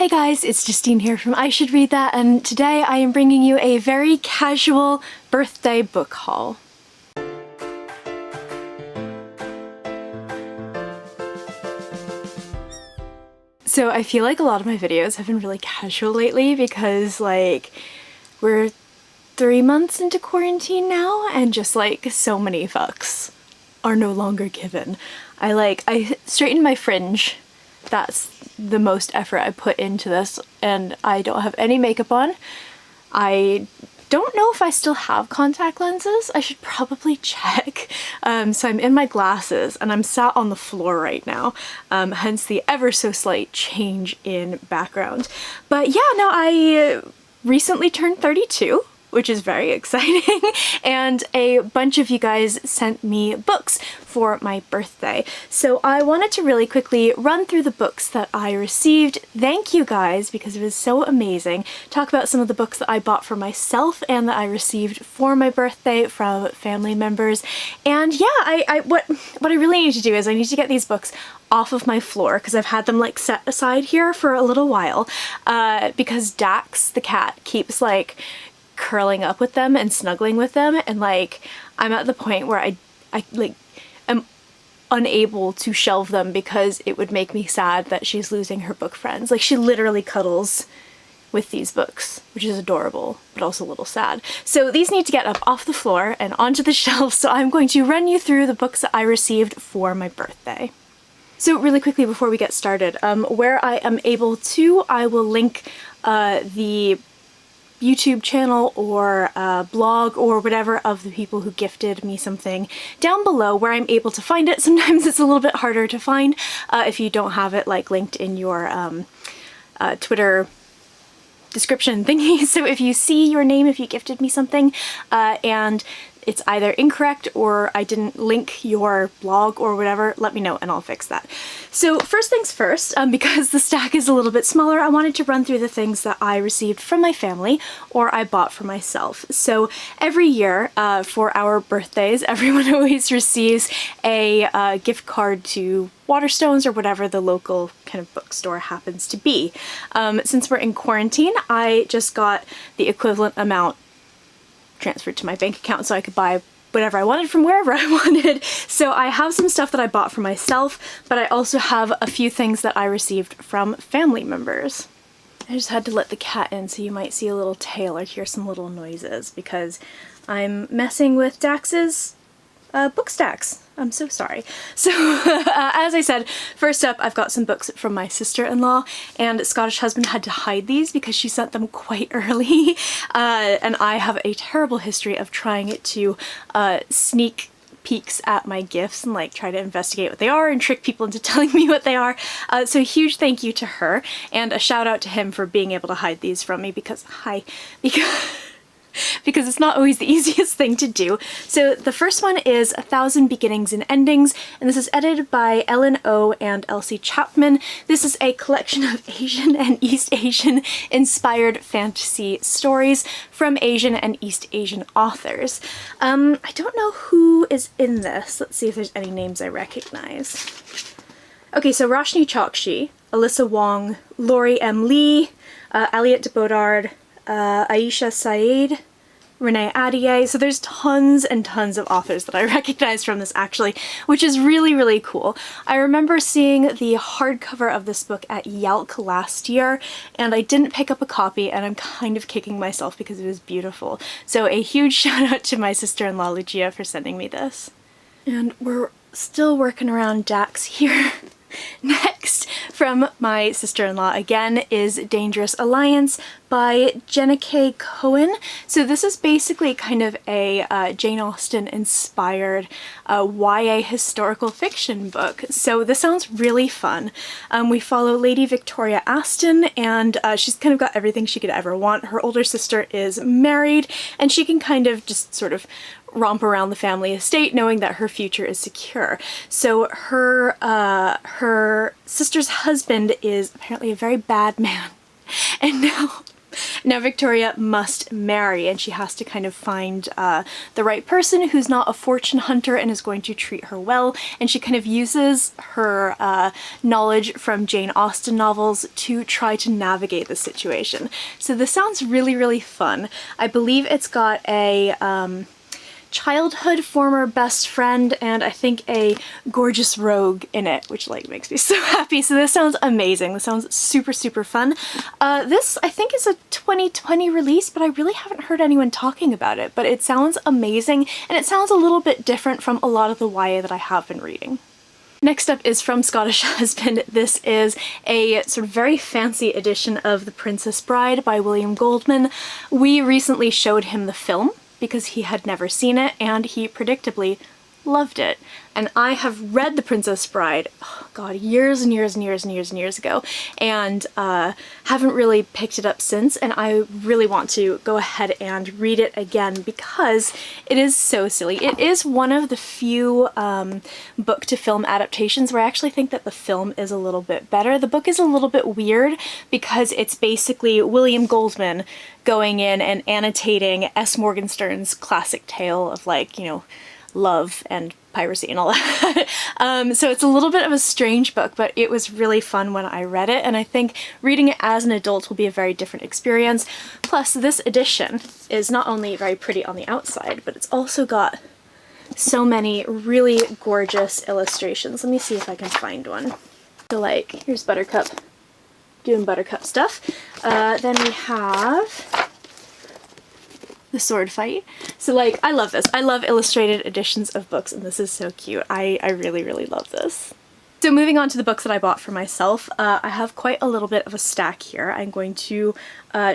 Hey guys, it's Justine here from I Should Read That, and today I am bringing you a very casual birthday book haul. So I feel like a lot of my videos have been really casual lately because we're 3 months into quarantine now and just so many fucks are no longer given. I straightened my fringe. That's the most effort I put into this, and I don't have any makeup on. I don't know if I still have contact lenses. I should probably check. So I'm in my glasses and I'm sat on the floor right now, hence the ever so slight change in background. But yeah, no, I recently turned 32. Which is very exciting, and a bunch of you guys sent me books for my birthday. So I wanted to really quickly run through the books that I received. Thank you guys, because it was so amazing. Talk about some of the books that I bought for myself and that I received for my birthday from family members. And yeah, what I really need to do is I need to get these books off of my floor because I've had them set aside here for a little while because Dax the cat keeps curling up with them and snuggling with them, and I'm at the point where I am unable to shelve them because it would make me sad that she's losing her book friends. She literally cuddles with these books, which is adorable but also a little sad. So these need to get up off the floor and onto the shelf, so I'm going to run you through the books that I received for my birthday. So really quickly before we get started, where I am able to, I will link the YouTube channel or blog or whatever of the people who gifted me something down below where I'm able to find it. Sometimes it's a little bit harder to find if you don't have it linked in your Twitter description thingy. So if you see your name, if you gifted me something and it's either incorrect or I didn't link your blog or whatever, let me know and I'll fix that. So first things first, because the stack is a little bit smaller, I wanted to run through the things that I received from my family or I bought for myself. So every year for our birthdays, everyone always receives a gift card to Waterstones or whatever the local kind of bookstore happens to be. Since we're in quarantine, I just got the equivalent amount transferred to my bank account so I could buy whatever I wanted from wherever I wanted. So I have some stuff that I bought for myself, but I also have a few things that I received from family members. I just had to let the cat in, so you might see a little tail or hear some little noises because I'm messing with Dax's book stacks. I'm so sorry. So as I said, first up I've got some books from my sister-in-law, and Scottish husband had to hide these because she sent them quite early and I have a terrible history of trying to sneak peeks at my gifts and try to investigate what they are and trick people into telling me what they are. So a huge thank you to her and a shout out to him for being able to hide these from me because because it's not always the easiest thing to do. So the first one is 1,000 Beginnings and Endings, and this is edited by Ellen O and Elsie Chapman. This is a collection of Asian and East Asian inspired fantasy stories from Asian and East Asian authors. I don't know who is in this. Let's see if there's any names I recognize. Okay, so Roshni Chokshi, Alyssa Wong, Laurie M. Lee, Aliette de Bodard, Aisha Saeed, Renee Adier. So there's tons and tons of authors that I recognize from this actually, which is really, really cool. I remember seeing the hardcover of this book at Yelk last year, and I didn't pick up a copy, and I'm kind of kicking myself because it was beautiful. So a huge shout out to my sister-in-law Lucia for sending me this. And we're still working around Dax here. Next, from my sister-in-law again, is Dangerous Alliance by Jenna K. Cohen. So this is basically kind of a Jane Austen inspired YA historical fiction book. So this sounds really fun. We follow Lady Victoria Aston, and she's kind of got everything she could ever want. Her older sister is married, and she can kind of just sort of romp around the family estate knowing that her future is secure. So her sister's husband is apparently a very bad man, and Now Victoria must marry, and she has to kind of find the right person who's not a fortune hunter and is going to treat her well, and she kind of uses her knowledge from Jane Austen novels to try to navigate the situation. So this sounds really, really fun. I believe it's got a childhood former best friend and I think a gorgeous rogue in it, which like makes me so happy. So this sounds amazing. This sounds super, super fun. This I think is a 2020 release, but I really haven't heard anyone talking about it, but it sounds amazing and it sounds a little bit different from a lot of the YA that I have been reading. Next up is from Scottish Husband. This is a sort of very fancy edition of The Princess Bride by William Goldman. We recently showed him the film because he had never seen it and he predictably loved it. And I have read The Princess Bride, oh god, years and years and years and years and years ago, and haven't really picked it up since, and I really want to go ahead and read it again because it is so silly. It is one of the few book to film adaptations where I actually think that the film is a little bit better. The book is a little bit weird because it's basically William Goldman going in and annotating S. Morgenstern's classic tale of, like, you know, love and piracy and all that. So it's a little bit of a strange book, but it was really fun when I read it, and I think reading it as an adult will be a very different experience. Plus, this edition is not only very pretty on the outside, but it's also got so many really gorgeous illustrations. Let me see if I can find one. So like, here's Buttercup doing Buttercup stuff. Then we have the sword fight. So like, I love this. I love illustrated editions of books, and this is so cute. I really, really love this. So moving on to the books that I bought for myself, I have quite a little bit of a stack here. I'm going to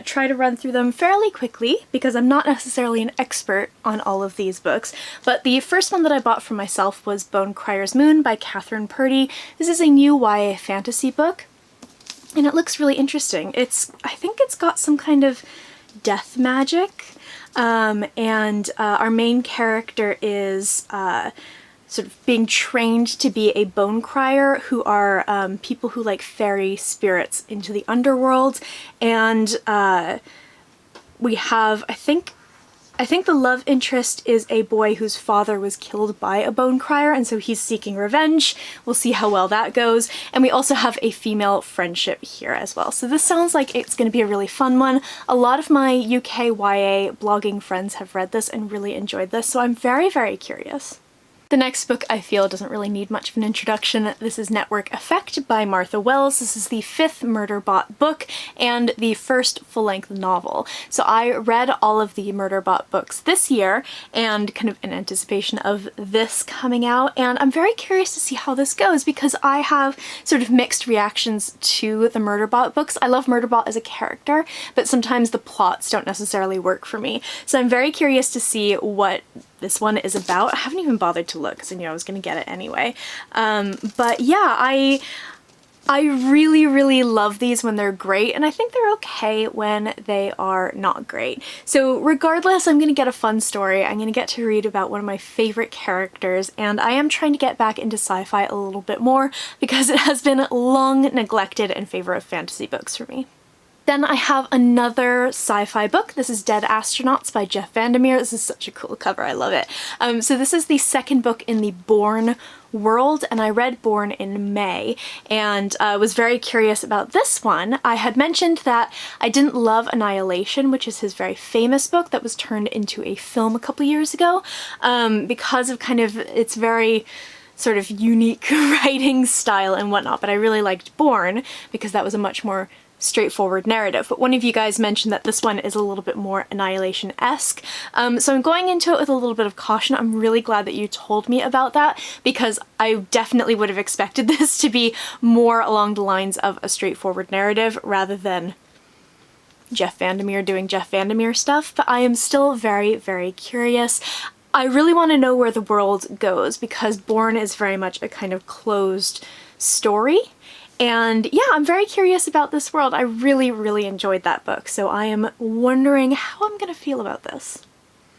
try to run through them fairly quickly because I'm not necessarily an expert on all of these books, but the first one that I bought for myself was Bone Crier's Moon by Catherine Purdy. This is a new YA fantasy book, and it looks really interesting. I think it's got some kind of death magic. And our main character is sort of being trained to be a bone crier, who are people who like ferry spirits into the underworld. And we have, I think the love interest is a boy whose father was killed by a bone crier, and so he's seeking revenge. We'll see how well that goes. And we also have a female friendship here as well. So this sounds like it's going to be a really fun one. A lot of my UK YA blogging friends have read this and really enjoyed this, so I'm very, very curious. The next book I feel doesn't really need much of an introduction. This is Network Effect by Martha Wells. This is the 5th Murderbot book and the first full-length novel. So I read all of the Murderbot books this year and kind of in anticipation of this coming out, and I'm very curious to see how this goes because I have sort of mixed reactions to the Murderbot books. I love Murderbot as a character, but sometimes the plots don't necessarily work for me. So I'm very curious to see what this one is about. I haven't even bothered to look because I knew I was going to get it anyway. But yeah, I really, really love these when they're great, and I think they're okay when they are not great. So regardless, I'm going to get a fun story. I'm going to get to read about one of my favorite characters, and I am trying to get back into sci-fi a little bit more because it has been long neglected in favor of fantasy books for me. Then I have another sci-fi book. This is Dead Astronauts by Jeff Vandermeer. This is such a cool cover. I love it. So this is the second book in the Bourne world, and I read Bourne in May and was very curious about this one. I had mentioned that I didn't love Annihilation, which is his very famous book that was turned into a film a couple years ago, because of kind of its very sort of unique writing style and whatnot, but I really liked Bourne because that was a much more straightforward narrative. But one of you guys mentioned that this one is a little bit more Annihilation-esque. So I'm going into it with a little bit of caution. I'm really glad that you told me about that because I definitely would have expected this to be more along the lines of a straightforward narrative rather than Jeff Vandermeer doing Jeff Vandermeer stuff. But I am still very, very curious. I really want to know where the world goes because Bourne is very much a kind of closed story. And yeah, I'm very curious about this world. I really, really enjoyed that book, so I am wondering how I'm gonna feel about this.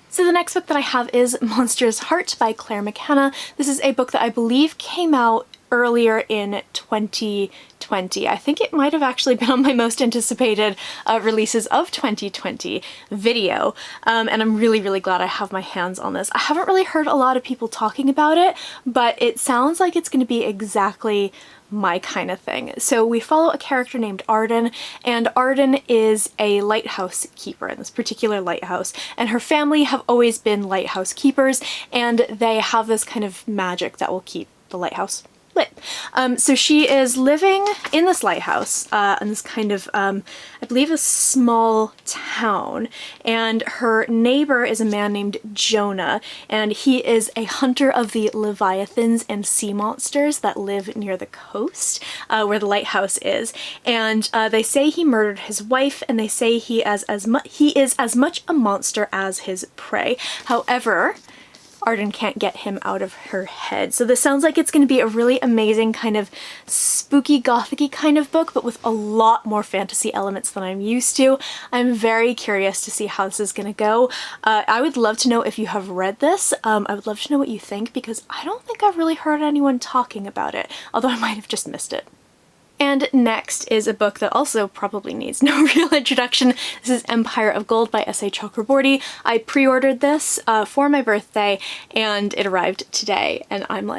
So the next book that I have is Monsterous Heart by Claire McKenna. This is a book that I believe came out earlier in 2020. I think it might have actually been on my most anticipated releases of 2020 video, and I'm really, really glad I have my hands on this. I haven't really heard a lot of people talking about it, but it sounds like it's going to be exactly my kind of thing. So we follow a character named Arden, and Arden is a lighthouse keeper in this particular lighthouse, and her family have always been lighthouse keepers, and they have this kind of magic that will keep the lighthouse lit. So she is living in this lighthouse, in this kind of, I believe a small town, and her neighbor is a man named Jonah, and he is a hunter of the leviathans and sea monsters that live near the coast, where the lighthouse is. And they say he murdered his wife, and they say he is as much a monster as his prey. However, Arden can't get him out of her head. So this sounds like it's going to be a really amazing kind of spooky, gothic-y kind of book, but with a lot more fantasy elements than I'm used to. I'm very curious to see how this is going to go. I would love to know if you have read this. I would love to know what you think, because I don't think I've really heard anyone talking about it, although I might have just missed it. And next is a book that also probably needs no real introduction. This is Empire of Gold by S.A. Chakraborty. I pre-ordered this for my birthday, and it arrived today, and I'm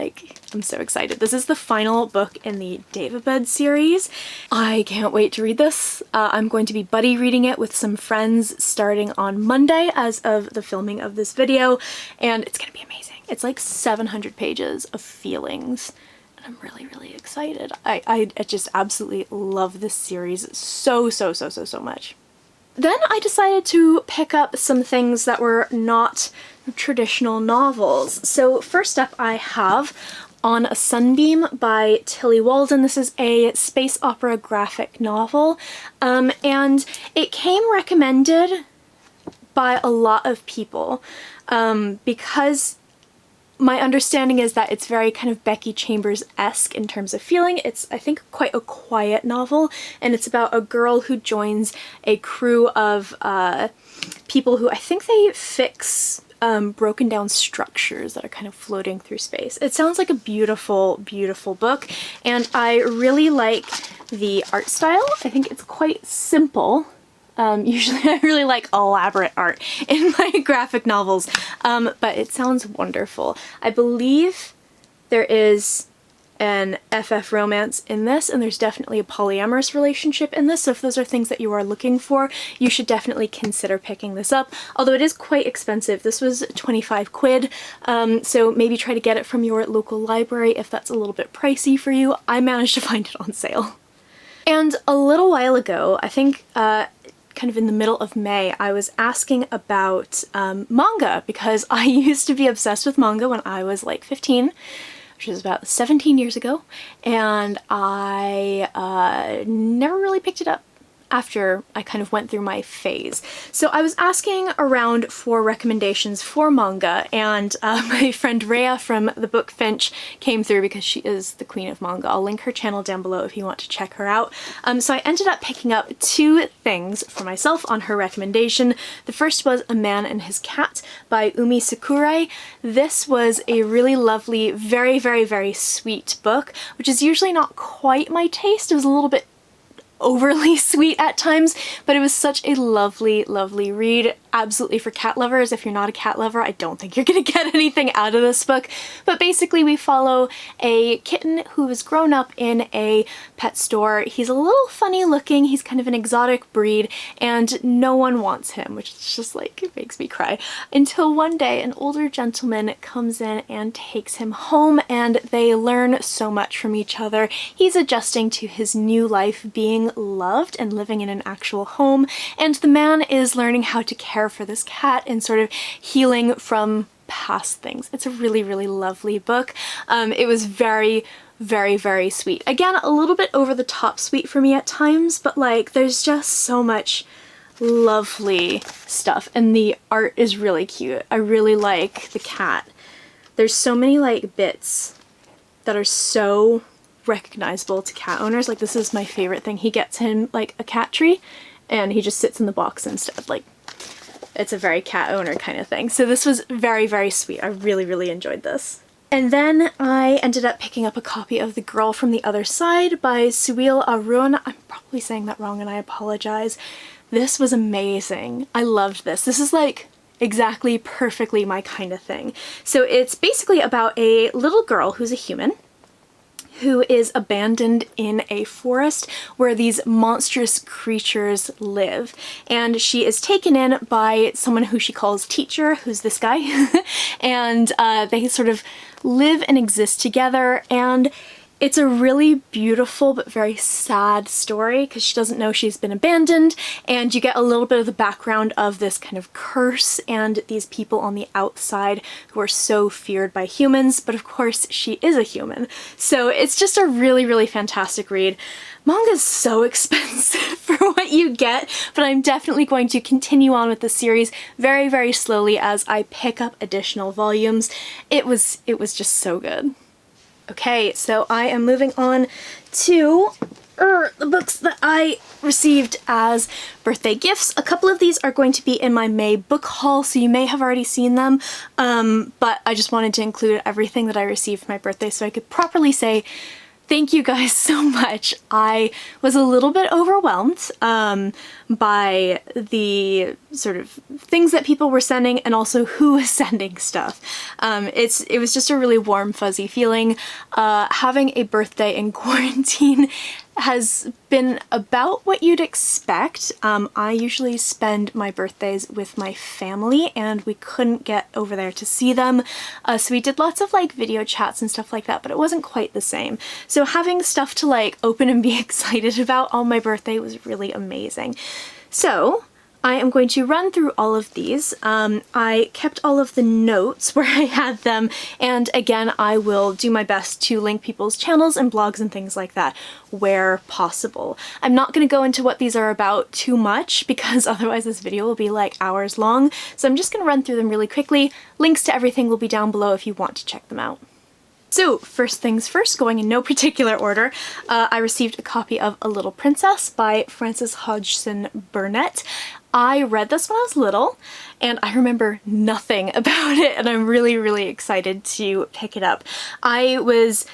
so excited. This is the final book in the Daevabad series. I can't wait to read this. I'm going to be buddy reading it with some friends starting on Monday as of the filming of this video, and it's gonna be amazing. It's like 700 pages of feelings. I'm really, really excited. I just absolutely love this series so much. Then I decided to pick up some things that were not traditional novels. So first up I have On a Sunbeam by Tilly Walden. This is a space opera graphic novel, and it came recommended by a lot of people because my understanding is that it's very kind of Becky Chambers-esque in terms of feeling. It's, I think, quite a quiet novel, and it's about a girl who joins a crew of people who I think they fix broken down structures that are kind of floating through space. It sounds like a beautiful, beautiful book, and I really like the art style. I think it's quite simple. Usually I really like elaborate art in my graphic novels, but it sounds wonderful. I believe there is an FF romance in this, and there's definitely a polyamorous relationship in this, so if those are things that you are looking for, you should definitely consider picking this up, although it is quite expensive. This was 25 quid, so maybe try to get it from your local library if that's a little bit pricey for you. I managed to find it on sale. And a little while ago, I think kind of in the middle of May, I was asking about manga, because I used to be obsessed with manga when I was like 15, which was about 17 years ago, and I never really picked it up after I kind of went through my phase. So I was asking around for recommendations for manga, and my friend Rhea from the Book Finch came through because she is the queen of manga. I'll link her channel down below if you want to check her out. So I ended up picking up two things for myself on her recommendation. The first was A Man and His Cat by Umi Sakurai. This was a really lovely, very, very, very sweet book, which is usually not quite my taste. It was a little bit overly sweet at times, but it was such a lovely, lovely read. Absolutely for cat lovers. If you're not a cat lover, I don't think you're gonna get anything out of this book. But basically we follow a kitten who has grown up in a pet store. He's a little funny looking, he's kind of an exotic breed, and no one wants him, which is just like, it makes me cry. Until one day an older gentleman comes in and takes him home, and they learn so much from each other. He's adjusting to his new life, being loved and living in an actual home, and the man is learning how to care for this cat and sort of healing from past things. It's a really, really lovely book. It was very, very, very sweet. Again, a little bit over the top sweet for me at times, but like there's just so much lovely stuff, and the art is really cute. I really like the cat. There's so many like bits that are so recognizable to cat owners. Like this is my favorite thing. He gets him like a cat tree and he just sits in the box instead. Like it's a very cat owner kind of thing. So this was very, very sweet. I really, really enjoyed this. And then I ended up picking up a copy of The Girl from the Other Side by Suil Arun. I'm probably saying that wrong and I apologize. This was amazing. I loved this. This is like exactly perfectly my kind of thing. So it's basically about a little girl who's a human who is abandoned in a forest where these monstrous creatures live. And she is taken in by someone who she calls teacher, who's this guy, and they sort of live and exist together, and it's a really beautiful but very sad story because she doesn't know she's been abandoned, and you get a little bit of the background of this kind of curse and these people on the outside who are so feared by humans, but of course she is a human. So it's just a really, really fantastic read. Manga is so expensive for what you get, but I'm definitely going to continue on with the series very, very slowly as I pick up additional volumes. It was just so good. Okay, so I am moving on to the books that I received as birthday gifts. A couple of these are going to be in my May book haul, so you may have already seen them, but I just wanted to include everything that I received for my birthday so I could properly say thank you guys so much. I was a little bit overwhelmed by the sort of things that people were sending and also who was sending stuff. It was just a really warm, fuzzy feeling. Having a birthday in quarantine has been about what you'd expect. I usually spend my birthdays with my family and we couldn't get over there to see them. So we did lots of like video chats and stuff like that, but it wasn't quite the same. So having stuff to like open and be excited about on my birthday was really amazing. So I am going to run through all of these. I kept all of the notes where I had them, and again, I will do my best to link people's channels and blogs and things like that where possible. I'm not going to go into what these are about too much because otherwise this video will be like hours long, so I'm just going to run through them really quickly. Links to everything will be down below if you want to check them out. So first things first, going in no particular order, I received a copy of A Little Princess by Frances Hodgson Burnett. I read this when I was little and I remember nothing about it, and I'm really, really excited to pick it up. I was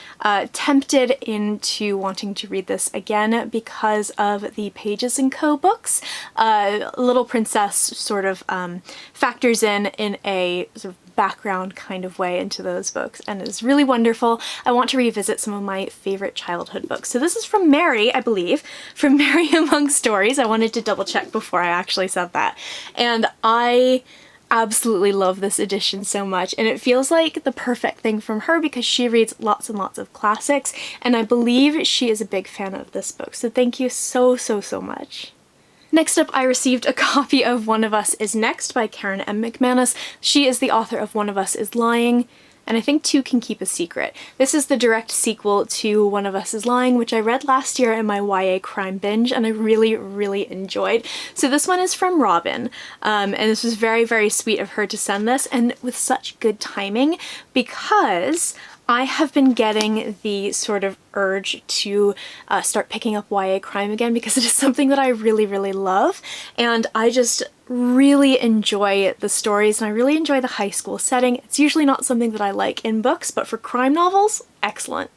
tempted into wanting to read this again because of the Pages & Co books. Little Princess sort of factors in a sort of background kind of way into those books and is really wonderful. I want to revisit some of my favorite childhood books. So this is from Mary, I believe, from Mary Among Stories. I wanted to double check before I actually said that. And I absolutely love this edition so much, and it feels like the perfect thing from her because she reads lots and lots of classics, and I believe she is a big fan of this book. So thank you so, so, so much. Next up, I received a copy of One of Us Is Next by Karen M. McManus. She is the author of One of Us Is Lying, and I think Two Can Keep a Secret. This is the direct sequel to One of Us Is Lying, which I read last year in my YA crime binge, and I really, really enjoyed. So this one is from Robin, and this was very, very sweet of her to send this, and with such good timing, because I have been getting the sort of urge to start picking up YA crime again because it is something that I really, really love, and I just really enjoy the stories and I really enjoy the high school setting. It's usually not something that I like in books, but for crime novels, excellent.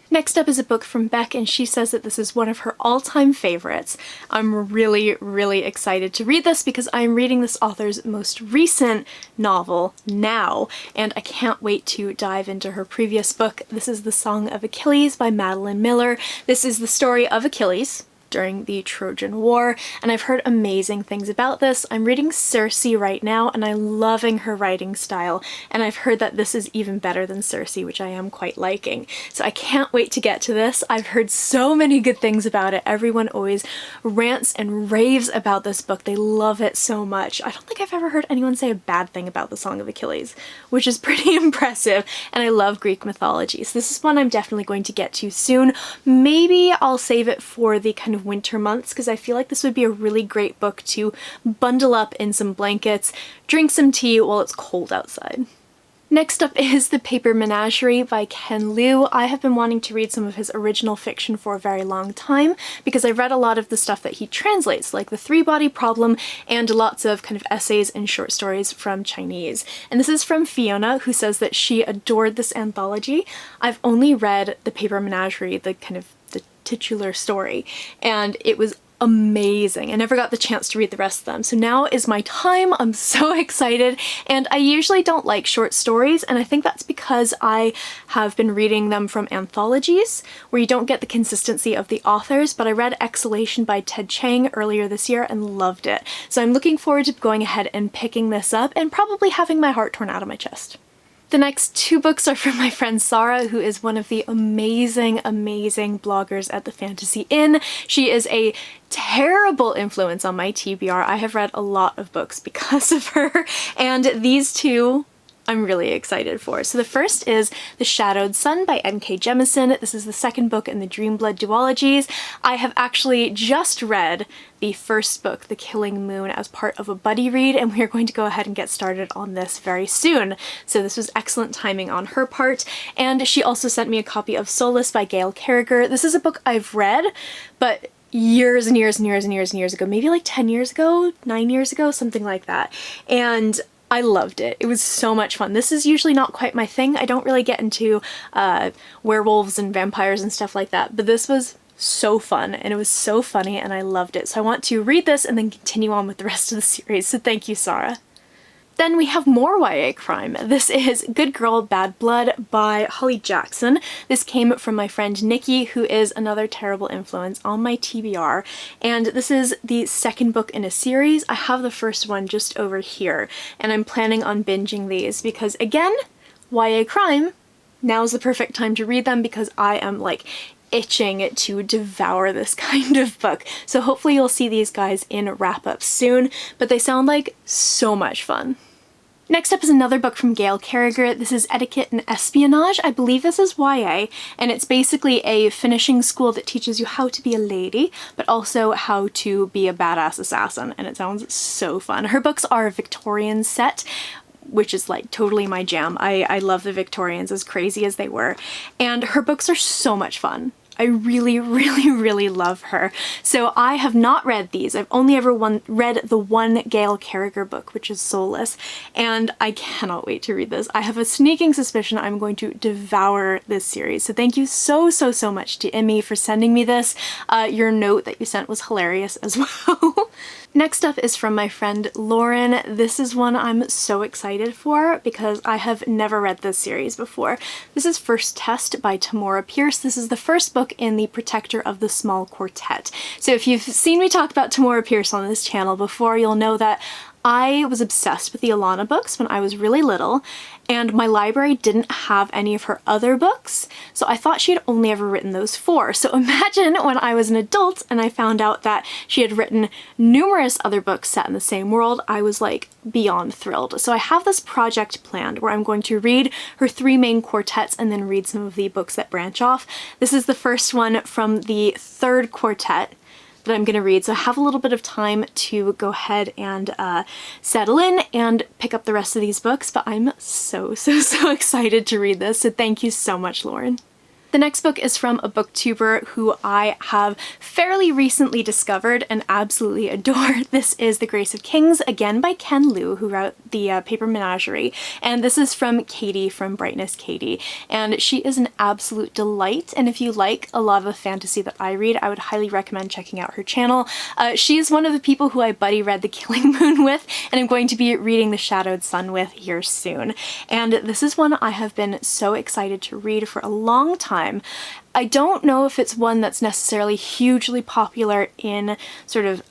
Next up is a book from Beck, and she says that this is one of her all-time favorites. I'm really, really excited to read this because I'm reading this author's most recent novel now, and I can't wait to dive into her previous book. This is The Song of Achilles by Madeline Miller. This is the story of Achilles during the Trojan War, and I've heard amazing things about this. I'm reading Circe right now, and I'm loving her writing style, and I've heard that this is even better than Circe, which I am quite liking. So I can't wait to get to this. I've heard so many good things about it. Everyone always rants and raves about this book. They love it so much. I don't think I've ever heard anyone say a bad thing about The Song of Achilles, which is pretty impressive, and I love Greek mythology. So this is one I'm definitely going to get to soon. Maybe I'll save it for the kind of winter months because I feel like this would be a really great book to bundle up in some blankets, drink some tea while it's cold outside. Next up is The Paper Menagerie by Ken Liu. I have been wanting to read some of his original fiction for a very long time because I've read a lot of the stuff that he translates, like The Three-Body Problem and lots of kind of essays and short stories from Chinese. And this is from Fiona, who says that she adored this anthology. I've only read The Paper Menagerie, the titular story, and it was amazing. I never got the chance to read the rest of them, so now is my time. I'm so excited, and I usually don't like short stories, and I think that's because I have been reading them from anthologies where you don't get the consistency of the authors, but I read Exhalation by Ted Chiang earlier this year and loved it. So I'm looking forward to going ahead and picking this up and probably having my heart torn out of my chest. The next two books are from my friend Sarah, who is one of the amazing, amazing bloggers at the Fantasy Inn. She is a terrible influence on my TBR. I have read a lot of books because of her, and these two I'm really excited for. So the first is The Shadowed Sun by N.K. Jemisin. This is the second book in the Dreamblood duologies. I have actually just read the first book, The Killing Moon, as part of a buddy read, and we are going to go ahead and get started on this very soon. So this was excellent timing on her part. And she also sent me a copy of Solace by Gail Carriger. This is a book I've read, but years and years and years and years and years ago, maybe like 10 years ago, 9 years ago, something like that. And I loved it. It was so much fun. This is usually not quite my thing. I don't really get into werewolves and vampires and stuff like that, but this was so fun and it was so funny and I loved it. So I want to read this and then continue on with the rest of the series. So thank you, Sarah. Then we have more YA crime. This is Good Girl, Bad Blood by Holly Jackson. This came from my friend Nikki, who is another terrible influence on my TBR. And this is the second book in a series. I have the first one just over here, and I'm planning on binging these because, again, YA crime, now's the perfect time to read them because I am like itching to devour this kind of book. So hopefully you'll see these guys in wrap-up soon, but they sound like so much fun. Next up is another book from Gail Carriger. This is Etiquette and Espionage. I believe this is YA, and it's basically a finishing school that teaches you how to be a lady, but also how to be a badass assassin, and it sounds so fun. Her books are a Victorian set, which is like totally my jam. I love the Victorians, as crazy as they were, and her books are so much fun. I really, really, really love her. So I have not read these. I've only ever read the one Gail Carriger book, which is Soulless, and I cannot wait to read this. I have a sneaking suspicion I'm going to devour this series. So thank you so, so, so much to Emmy for sending me this. Your note that you sent was hilarious as well. Next up is from my friend Lauren. This is one I'm so excited for because I have never read this series before. This is First Test by Tamora Pierce. This is the first book in the Protector of the Small Quartet. So if you've seen me talk about Tamora Pierce on this channel before, you'll know that I was obsessed with the Alana books when I was really little, and my library didn't have any of her other books, so I thought she had only ever written those 4. So imagine when I was an adult and I found out that she had written numerous other books set in the same world, I was like beyond thrilled. So I have this project planned where I'm going to read her 3 main quartets and then read some of the books that branch off. This is the first one from the 3rd quartet that I'm going to read, so I have a little bit of time to go ahead and settle in and pick up the rest of these books, but I'm so, so, so excited to read this, so thank you so much, Lauren. The next book is from a booktuber who I have fairly recently discovered and absolutely adore. This is The Grace of Kings, again by Ken Liu, who wrote the Paper Menagerie, and this is from Katie from Brightness Katie, and she is an absolute delight, and if you like a lot of the fantasy that I read, I would highly recommend checking out her channel. She is one of the people who I buddy read The Killing Moon with, and I'm going to be reading The Shadowed Sun with here soon, and this is one I have been so excited to read for a long time. I don't know if it's one that's necessarily hugely popular in sort of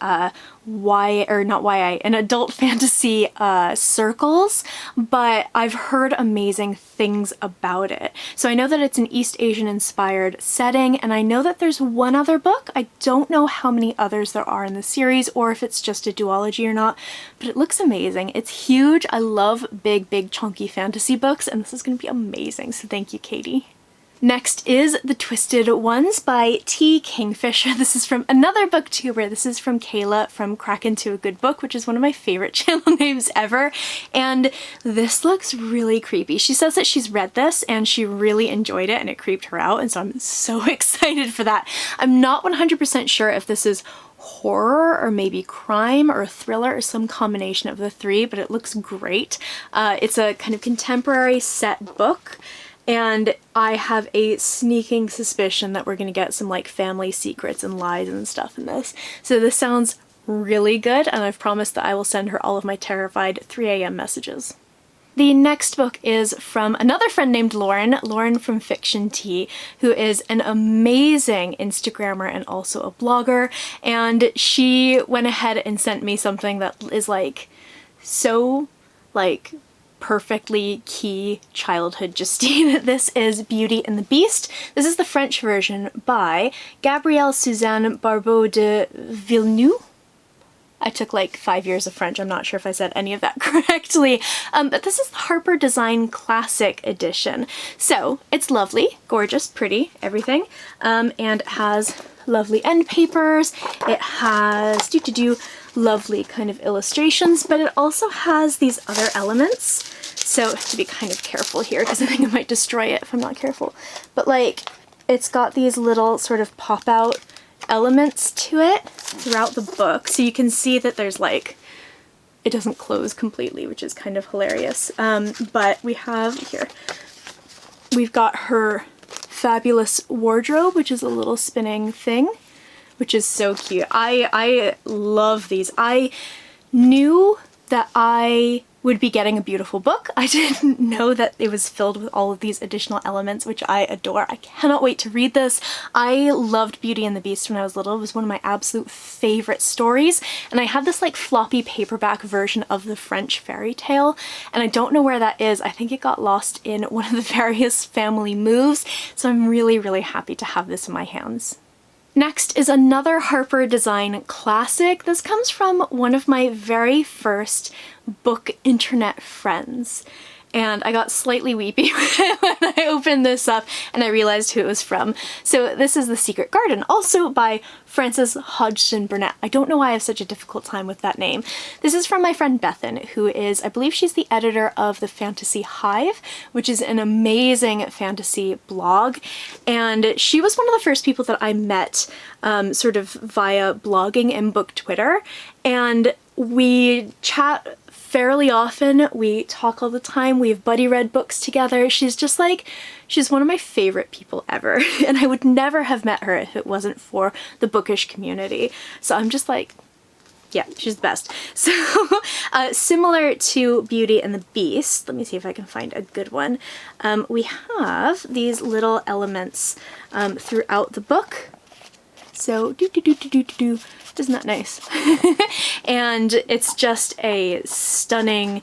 in adult fantasy circles, but I've heard amazing things about it. So I know that it's an East Asian inspired setting, and I know that there's one other book. I don't know how many others there are in the series or if it's just a duology or not, but it looks amazing. It's huge. I love big, big chunky fantasy books, and this is going to be amazing. So thank you, Katie. Next is The Twisted Ones by T. Kingfisher. This is from another booktuber. This is from Kayla from Crack Into a Good Book, which is one of my favorite channel names ever. And this looks really creepy. She says that she's read this and she really enjoyed it and it creeped her out. And so I'm so excited for that. I'm not 100% sure if this is horror or maybe crime or a thriller or some combination of the three, but it looks great. It's a kind of contemporary set book. And I have a sneaking suspicion that we're gonna get some like family secrets and lies and stuff in this. So this sounds really good, and I've promised that I will send her all of my terrified 3 a.m. messages. The next book is from another friend named Lauren from Fiction Tea, who is an amazing Instagrammer and also a blogger, and she went ahead and sent me something that is like so like perfectly key childhood Justine. This is Beauty and the Beast. This is the French version by Gabrielle Suzanne Barbeau de Villeneuve. I took like 5 years of French. I'm not sure if I said any of that correctly. But this is the Harper Design Classic Edition. So it's lovely, gorgeous, pretty, everything. And it has lovely end papers. It has lovely kind of illustrations, but it also has these other elements. So I have to be kind of careful here because I think I might destroy it if I'm not careful. But like, it's got these little sort of pop out elements to it throughout the book. So you can see that there's like, it doesn't close completely, which is kind of hilarious. But we have here, we've got her fabulous wardrobe, which is a little spinning thing, which is so cute. I love these. I knew that I would be getting a beautiful book. I didn't know that it was filled with all of these additional elements, which I adore. I cannot wait to read this. I loved Beauty and the Beast when I was little. It was one of my absolute favorite stories. And I had this like floppy paperback version of the French fairy tale, and I don't know where that is. I think it got lost in one of the various family moves. So I'm really, really happy to have this in my hands. Next is another Harper Design classic. This comes from one of my very first book internet friends. And I got slightly weepy when I opened this up and I realized who it was from. So this is The Secret Garden, also by Frances Hodgson Burnett. I don't know why I have such a difficult time with that name. This is from my friend Bethan, who is, I believe she's the editor of the Fantasy Hive, which is an amazing fantasy blog. And she was one of the first people that I met sort of via blogging and book Twitter. And we chat fairly often, we talk all the time, we have buddy read books together. She's just like, she's one of my favorite people ever, and I would never have met her if it wasn't for the bookish community. So I'm just like, yeah, she's the best. So similar to Beauty and the Beast, let me see if I can find a good one. We have these little elements throughout the book. So isn't that nice? And it's just a stunning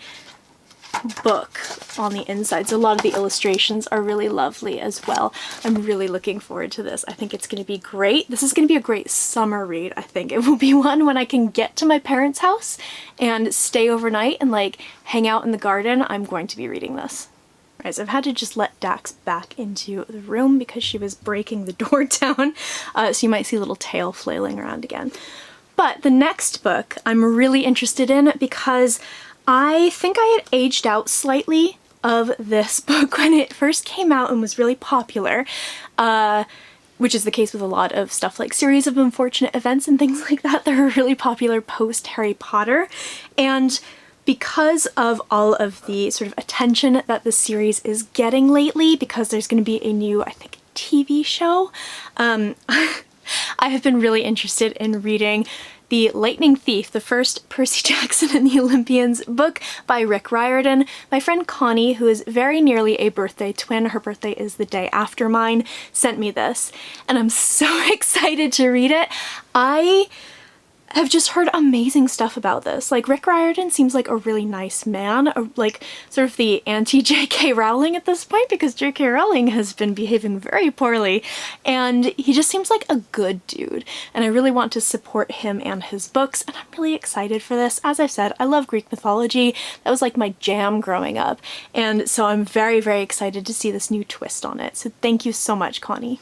book on the inside. So a lot of the illustrations are really lovely as well. I'm really looking forward to this. I think it's going to be great. This is going to be a great summer read, I think. It will be one when I can get to my parents' house and stay overnight and like hang out in the garden. I'm going to be reading this. Right, so I've had to just let Dax back into the room because she was breaking the door down. So you might see a little tail flailing around again. But the next book I'm really interested in because I think I had aged out slightly of this book when it first came out and was really popular, which is the case with a lot of stuff like Series of Unfortunate Events and things like that that are really popular post Harry Potter. And because of all of the sort of attention that the series is getting lately, because there's going to be a new, I think, TV show, I have been really interested in reading The Lightning Thief, the first Percy Jackson and the Olympians book by Rick Riordan. My friend Connie, who is very nearly a birthday twin, her birthday is the day after mine, sent me this, and I'm so excited to read it. I have just heard amazing stuff about this. Like, Rick Riordan seems like a really nice man, like sort of the anti-J.K. Rowling at this point, because J.K. Rowling has been behaving very poorly, and he just seems like a good dude, and I really want to support him and his books, and I'm really excited for this. As I've said, I love Greek mythology. That was like my jam growing up, and so I'm very, very excited to see this new twist on it. So thank you so much, Connie.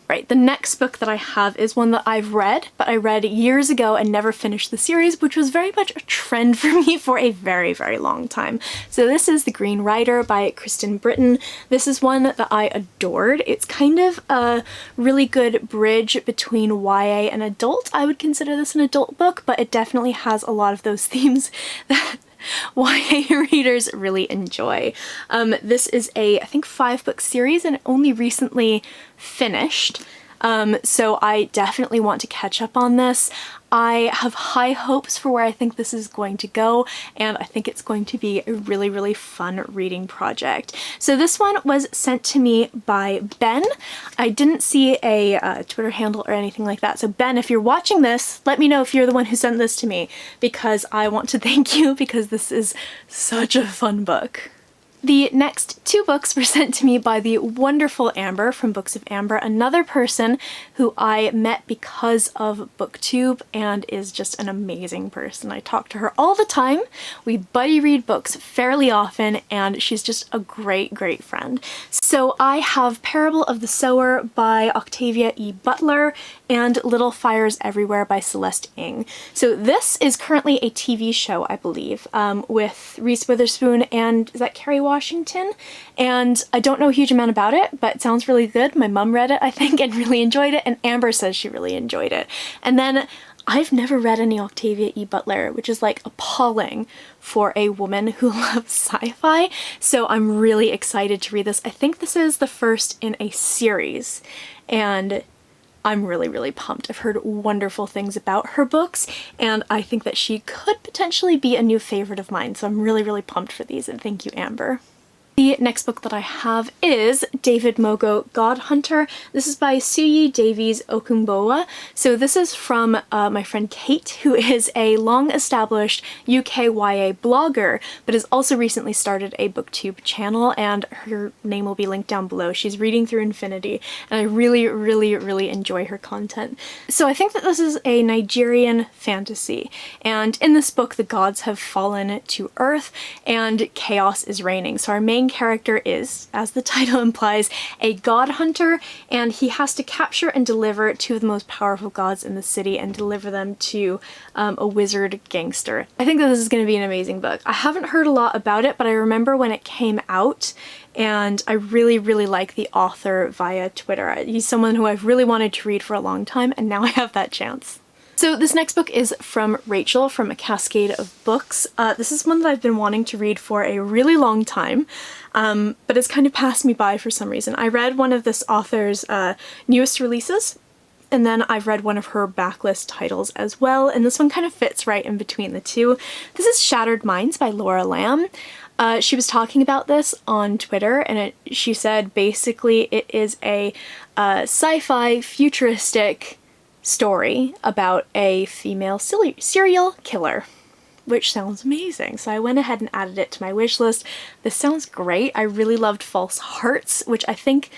Right, the next book that I have is one that I've read, but I read years ago and never finished the series, which was very much a trend for me for a very, very long time. So this is The Green Rider by Kristen Britton. This is one that I adored. It's kind of a really good bridge between YA and adult. I would consider this an adult book, but it definitely has a lot of those themes that YA readers really enjoy. This is a, I think, 5-book series, and it only recently finished. So I definitely want to catch up on this. I have high hopes for where I think this is going to go, and I think it's going to be a really, really fun reading project. So this one was sent to me by Ben. I didn't see a Twitter handle or anything like that. So Ben, if you're watching this, let me know if you're the one who sent this to me, because I want to thank you, because this is such a fun book. The next 2 books were sent to me by the wonderful Amber from Books of Amber, another person who I met because of BookTube and is just an amazing person. I talk to her all the time. We buddy read books fairly often, and she's just a great, great friend. So I have Parable of the Sower by Octavia E. Butler and Little Fires Everywhere by Celeste Ng. So this is currently a TV show, I believe, with Reese Witherspoon and, is that Kerry Washington? And I don't know a huge amount about it, but it sounds really good. My mum read it, I think, and really enjoyed it, and Amber says she really enjoyed it. And then I've never read any Octavia E. Butler, which is like appalling for a woman who loves sci-fi, so I'm really excited to read this. I think this is the first in a series, and I'm really, really pumped. I've heard wonderful things about her books, and I think that she could potentially be a new favorite of mine, so I'm really, really pumped for these, and thank you, Amber. The next book that I have is David Mogo God Hunter. This is by Suyi Davies Okunbowa. So this is from my friend Kate, who is a long-established UK YA blogger, but has also recently started a BookTube channel, and her name will be linked down below. She's reading through Infinity, and I really, really, really enjoy her content. So I think that this is a Nigerian fantasy, and in this book the gods have fallen to Earth, and chaos is reigning. So our main character is, as the title implies, a god hunter, and he has to capture and deliver 2 of the most powerful gods in the city and deliver them to a wizard gangster. I think that this is going to be an amazing book. I haven't heard a lot about it, but I remember when it came out, and I really, really like the author via Twitter. He's someone who I've really wanted to read for a long time, and now I have that chance. So this next book is from Rachel from A Cascade of Books. This is one that I've been wanting to read for a really long time, but it's kind of passed me by for some reason. I read one of this author's newest releases, and then I've read one of her backlist titles as well, and this one kind of fits right in between the two. This is Shattered Minds by Laura Lamb. She was talking about this on Twitter, and she said basically it is a sci-fi futuristic story about a female serial killer, which sounds amazing. So I went ahead and added it to my wish list. This sounds great. I really loved False Hearts, which I think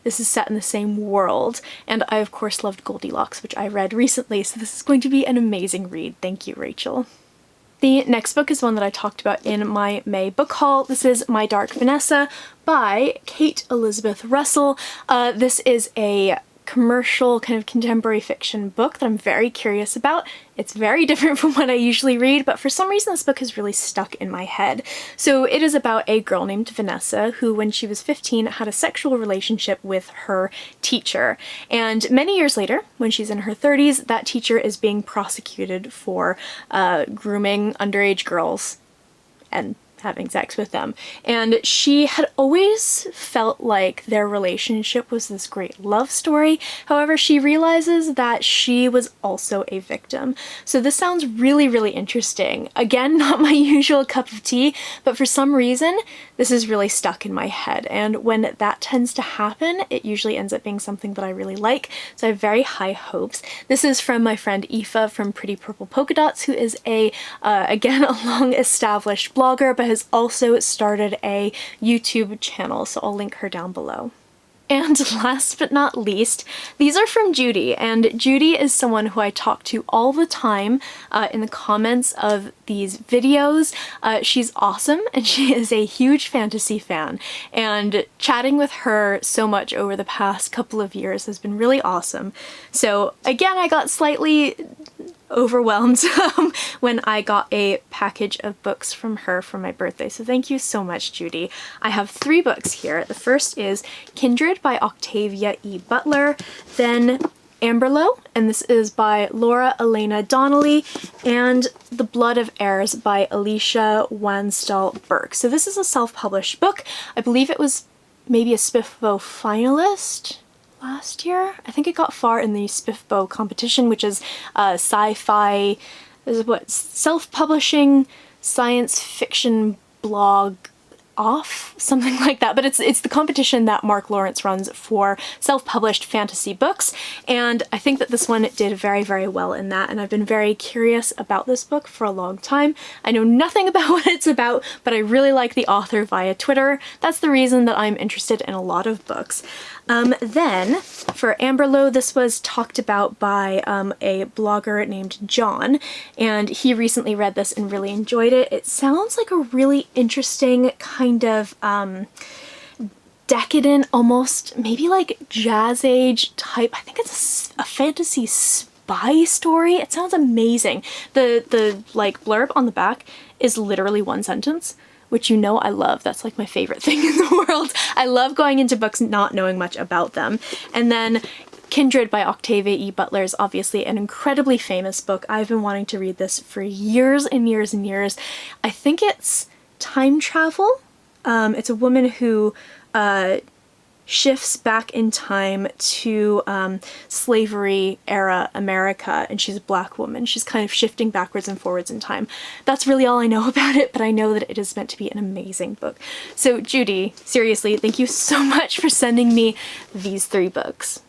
this is set in the same world, and I of course loved Goldilocks, which I read recently, so this is going to be an amazing read. Thank you, Rachel. The next book is one that I talked about in my May book haul. This is My Dark Vanessa by Kate Elizabeth Russell. This is a commercial kind of contemporary fiction book that I'm very curious about. It's very different from what I usually read, but for some reason this book has really stuck in my head. So it is about a girl named Vanessa who, when she was 15, had a sexual relationship with her teacher. And many years later, when she's in her 30s, that teacher is being prosecuted for grooming underage girls and having sex with them. And she had always felt like their relationship was this great love story. However, she realizes that she was also a victim. So this sounds really, really interesting. Again, not my usual cup of tea, but for some reason, this is really stuck in my head. And when that tends to happen, it usually ends up being something that I really like. So I have very high hopes. This is from my friend Aoife from Pretty Purple Polka Dots, who is again, a long established blogger, but has also started a YouTube channel, so I'll link her down below. And last but not least, these are from Judy, and Judy is someone who I talk to all the time in the comments of these videos. She's awesome, and she is a huge fantasy fan, and chatting with her so much over the past couple of years has been really awesome. So again, I got slightly overwhelmed when I got a package of books from her for my birthday. So thank you so much, Judy. I have 3 books here. The first is Kindred by Octavia E. Butler, then Amberlow, and this is by Laura Elena Donnelly, and The Blood of Heirs by Alicia Wanstall Burke. So this is a self-published book. I believe it was maybe a SPIFBO finalist last year. I think it got far in the SPIFBO competition, which is sci-fi, self-publishing science fiction blog off, something like that. But it's the competition that Mark Lawrence runs for self-published fantasy books, and I think that this one did very, very well in that, and I've been very curious about this book for a long time. I know nothing about what it's about, but I really like the author via Twitter. That's the reason that I'm interested in a lot of books. Then, for Amberlow, this was talked about by a blogger named John, and he recently read this and really enjoyed it. It sounds like a really interesting kind of decadent, almost maybe like jazz age type. I think it's a fantasy spy story. It sounds amazing. The like blurb on the back is literally 1 sentence, which you know I love. That's like my favorite thing in the world. I love going into books not knowing much about them. And then Kindred by Octavia E. Butler is obviously an incredibly famous book. I've been wanting to read this for years and years and years. I think it's time travel. It's a woman who shifts back in time to slavery era America, and she's a black woman. She's kind of shifting backwards and forwards in time. That's really all I know about it, but I know that it is meant to be an amazing book. So Judy, seriously, thank you so much for sending me these 3 books.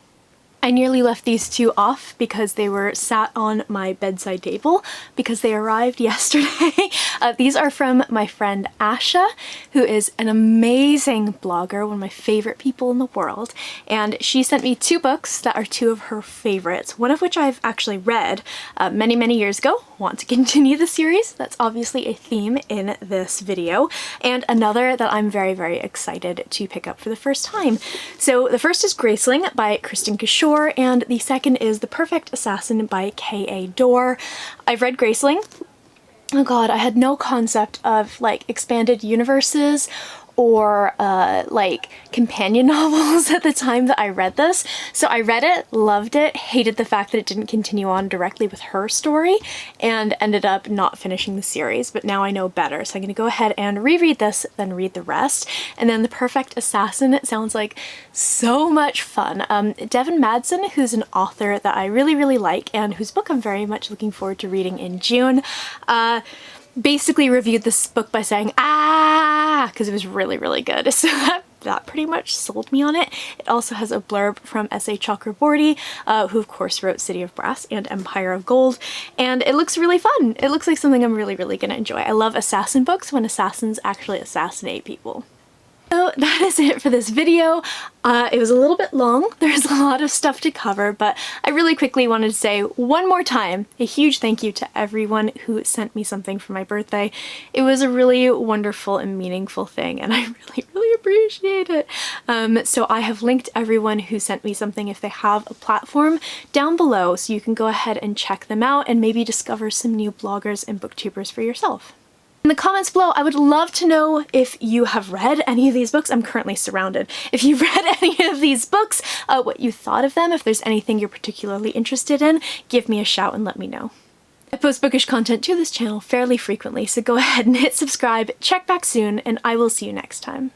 I nearly left these 2 off because they were sat on my bedside table because they arrived yesterday. These are from my friend Asha, who is an amazing blogger, one of my favorite people in the world, and she sent me 2 books that are 2 of her favorites, one of which I've actually read many, many years ago. Want to continue the series. That's obviously a theme in this video, and another that I'm very, very excited to pick up for the first time. So the first is Graceling by Kristen Kishore, and the second is The Perfect Assassin by K.A. Dorr. I've read Graceling. Oh god, I had no concept of like expanded universes or like companion novels at the time that I read this. So I read it, loved it, hated the fact that it didn't continue on directly with her story, and ended up not finishing the series, but now I know better. So I'm gonna go ahead and reread this, then read the rest. And then The Perfect Assassin, it sounds like so much fun. Devin Madsen, who's an author that I really, really like, and whose book I'm very much looking forward to reading in June, basically reviewed this book by saying, because it was really, really good. So that pretty much sold me on it. It also has a blurb from S.A. Chakraborty, who of course wrote City of Brass and Empire of Gold, and it looks really fun. It looks like something I'm really, really gonna enjoy. I love assassin books when assassins actually assassinate people. So that is it for this video. It was a little bit long. There's a lot of stuff to cover, but I really quickly wanted to say one more time a huge thank you to everyone who sent me something for my birthday. It was a really wonderful and meaningful thing, and I really, really appreciate it. So I have linked everyone who sent me something, if they have a platform, down below, so you can go ahead and check them out and maybe discover some new bloggers and booktubers for yourself. In the comments below, I would love to know if you have read any of these books. I'm currently surrounded. If you've read any of these books, what you thought of them, if there's anything you're particularly interested in, give me a shout and let me know. I post bookish content to this channel fairly frequently, so go ahead and hit subscribe, check back soon, and I will see you next time.